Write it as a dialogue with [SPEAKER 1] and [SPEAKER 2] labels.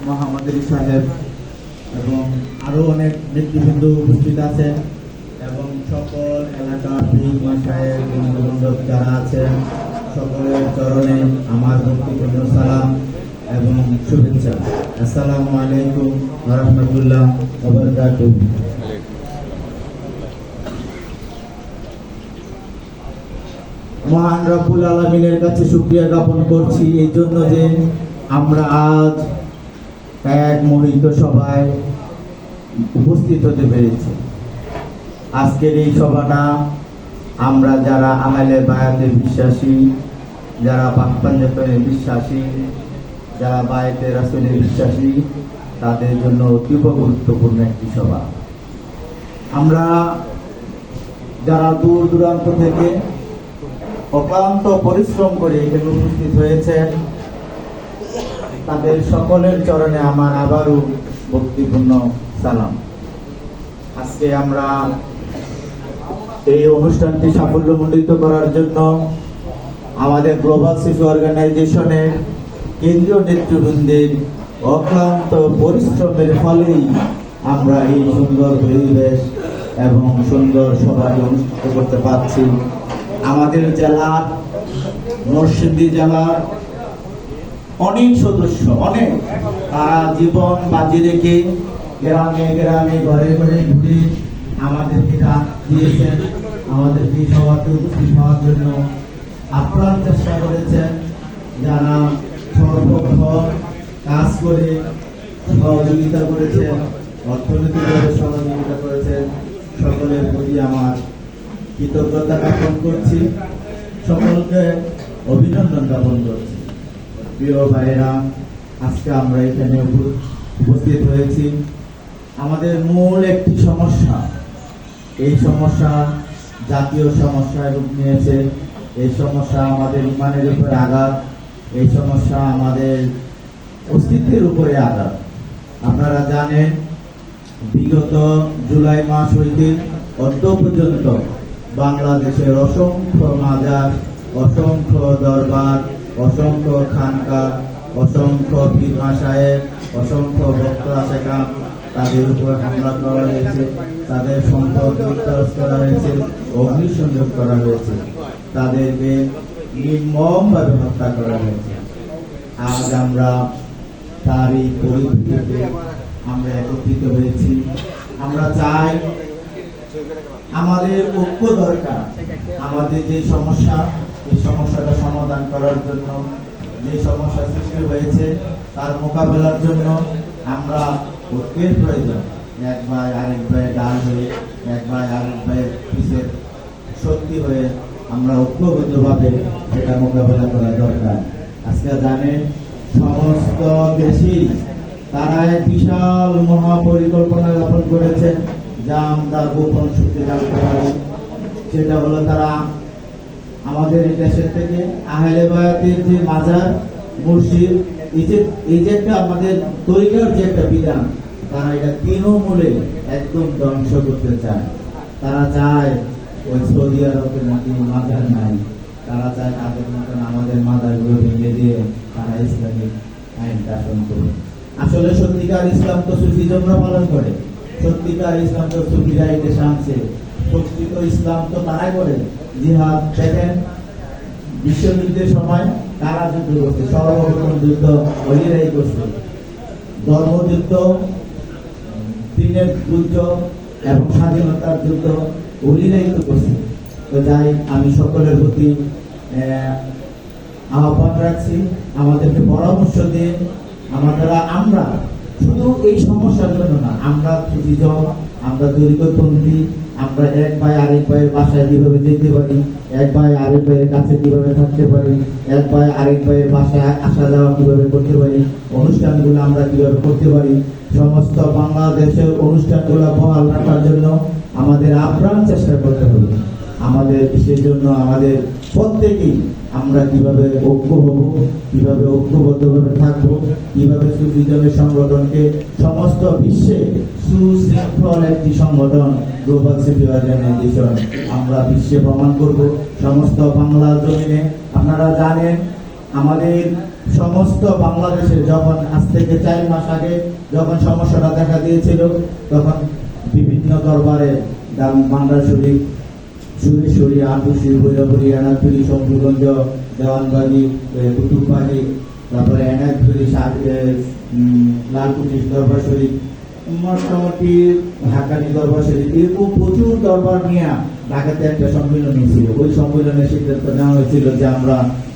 [SPEAKER 1] মহামাদারী সাহেব এবং আরো অনেক ব্যক্তিবৃন্দ উপস্থিত আছেন এবং সকল এলাকার পীর মাশায়েখ বন্ধু-বান্ধব যারা আছেন সকলের চরণে আমার ভক্তিপূর্ণ সালাম এবং শুভেচ্ছা। আসসালামু আলাইকুম ওয়া রাহমাতুল্লাহি ওয়া বারাকাতুহু। মহান রব্বুল আলামিনের কাছে শুকরিয়া জ্ঞাপন করছি এই জন্য যে আমরা আজ এক মোহিত সভায় উপস্থিত হতে পেরেছি। আজকের এই সভাটা আমরা যারা আহলে বায়াতে বিশ্বাসী, যারা পাক পাঞ্জাবে বিশ্বাসী, যারা বায়াতে রাসূলে বিশ্বাসী, তাদের জন্য অতীব গুরুত্বপূর্ণ একটি সভা। আমরা যারা দূর দূরান্ত থেকে অক্লান্ত পরিশ্রম করে এখানে উপস্থিত হয়েছে তাদের সকলের চরণে আমার আবারও ভক্তিপূর্ণ সালাম। আজকে আমরা এই অনুষ্ঠানটি সাফল্যমণ্ডিত করার জন্য আমাদের গ্লোবাল শিশু অর্গানাইজেশনের কেন্দ্রীয় নেতৃবৃন্দের অক্লান্ত পরিশ্রমের ফলেই আমরা এই সুন্দর পরিবেশ এবং সুন্দর সভাটি অনুষ্ঠিত করতে পারছি। আমাদের জেলার নরসিংদী জেলার অনেক সদস্য তারা জীবন বাজি রেখে গ্রামে গ্রামে ঘরে ঘরে ঘুরে আমাদেরকে ডাক দিয়েছেন, আমাদেরকে সভাতে উপস্থিত হওয়ার জন্য আপ্রাণ চেষ্টা করেছেন। যারা সর্বক্ষণ কাজ করে সহযোগিতা করেছেন, অর্থনৈতিকভাবে সহযোগিতা করেছেন, সকলের প্রতি আমার কৃতজ্ঞতা জ্ঞাপন করছি, সকলকে অভিনন্দন জ্ঞাপন করছি। প্রিয় ভাইয়েরা, আজকে আমরা এখানে উপস্থিত হয়েছি আমাদের মূল একটি সমস্যা। এই সমস্যা জাতীয় সমস্যায় রূপ নিয়েছে। এই সমস্যা আমাদের ইমানের উপরে আঘাত, এই সমস্যা আমাদের অস্তিত্বের উপরে আঘাত। আপনারা জানেন বিগত জুলাই মাস হইতে অদ্য পর্যন্ত বাংলাদেশের অসংখ্য মাজার, অসংখ্য দরবার, অসংখ্য খানকা, অসংখ্য পীর মাশায়েখ, অসংখ্য ভক্ত আশেকান, তাদের উপর হামলা করা হয়েছে, তাদের সম্পদ লুটতরাজ করা হয়েছে, অগ্নিসংযোগ করা হয়েছে, তাদেরকে নির্মমভাবে হত্যা করা হয়েছে। আজ আমরা তারই পরিপ্রেক্ষিতে আমরা একত্রিত হয়েছি। আমরা চাই আমাদের ঐক্য দরকার। আমাদের যে সমস্যা, এই সমস্যাটা সমাধান করার জন্য, যে সমস্যা সৃষ্টি হয়েছে তার মোকাবেলার জন্য আমরা ঐক্যের প্রয়োজন। এক ভাই আরেক ভাই ডাল হয়ে, এক ভাই আরেক ভাইয়ের পিছের শক্তি হয়ে আমরা ঐক্যবদ্ধভাবে সেটা মোকাবেলা করা দরকার। আজকে জানেন সমস্ত দেশই তারা এক বিশাল মহাপরিকল্পনা গ্রহণ করেছেন, যা আমরা গোপন সূত্রে জানতে পারি। সেটা হলো তারা আমাদের এই দেশের থেকে আহলে বায়াতের যে মাজার, মসজিদ, এই যে একটা আমাদের তরিকার যে একটা বিধান, তারা এটা তৃণমূলে একদম ধ্বংস করতে চায়। তারা চায় ওই সৌদি আরবের মতো মাজার নাই, তারা চায় তাদের মতন আমাদের মাজারগুলো ভেঙে দিয়ে তারা ইসলামিক আইন শাসন করবে। আসলে সত্যিকার ইসলাম তো সুফিজমরা পালন করে, সত্যিকার ইসলাম তো সুফিরা এই দেশে আনছে। প্রকৃত ইসলাম তো তারাই করে। জিহাদ দেখেন, বিশ্বযুদ্ধের সময় তারা যুদ্ধ করছে, সর্বপ্রথম যুদ্ধ ওলিরাই করছে। ধর্মযুদ্ধ, দিনের যুদ্ধ এবং স্বাধীনতার যুদ্ধ ওলিরাই তো করছে। তো যাই, আমি সকলের প্রতি আহ্বান রাখছি, আমাদেরকে পরামর্শ দিয়ে আমরা শুধু এই সমস্যার জন্য না, আমরা সুফিজম, আমরা তরিকতপন্থী, আমরা এক ভাই আরেক ভাইয়ের বাসায় কিভাবে যেতে পারি, এক ভাই আরেক ভাইয়ের কাছে কিভাবে থাকতে পারি, এক ভাই আরেক ভাইয়ের বাসায় আসা যাওয়া কিভাবে করতে পারি, অনুষ্ঠানগুলো আমরা কিভাবে করতে পারি, সমস্ত বাংলাদেশের অনুষ্ঠানগুলো বহাল রাখার জন্য আমাদের আপ্রাণ চেষ্টা করতে হবে। আমাদের সেই জন্য আমাদের প্রত্যেকেই আমরা কিভাবে ঐক্য হব, কিভাবে ঐক্যবদ্ধভাবে থাকবো, কিভাবে সুফিজমের সংগঠনকে সমস্ত বিশ্বে সুশৃঙ্খল একটি সংগঠন গ্লোবাল সিটি অর্গানাইজেশন আমরা বিশ্বে প্রমাণ করব। সমস্ত বাংলা জমিনে আপনারা জানেন আমাদের সমস্ত বাংলাদেশে যখন আজ থেকে 4 মাস আগে যখন সমস্যাটা দেখা দিয়েছিল, তখন বিভিন্ন দরবারে বাংলা শরীফ, সুরেশ্বরী, আটুষি, ভৈরবী, এনাথপুরি, শম্ভুগঞ্জ, দেওয়ানবাড়ি, কুতুববাড়ি, তারপরে এনাথপুরি, লালকুটি দরবার শরীফ, মোটামুটি হাক্কানি দরবার শরীফ, এরকম প্রচুর দরবার নিয়ে ঢাকাতে একটা সম্মেলন হয়েছিল। ওই সম্মেলনে সিদ্ধান্ত নেওয়া হয়েছিল যে আমরা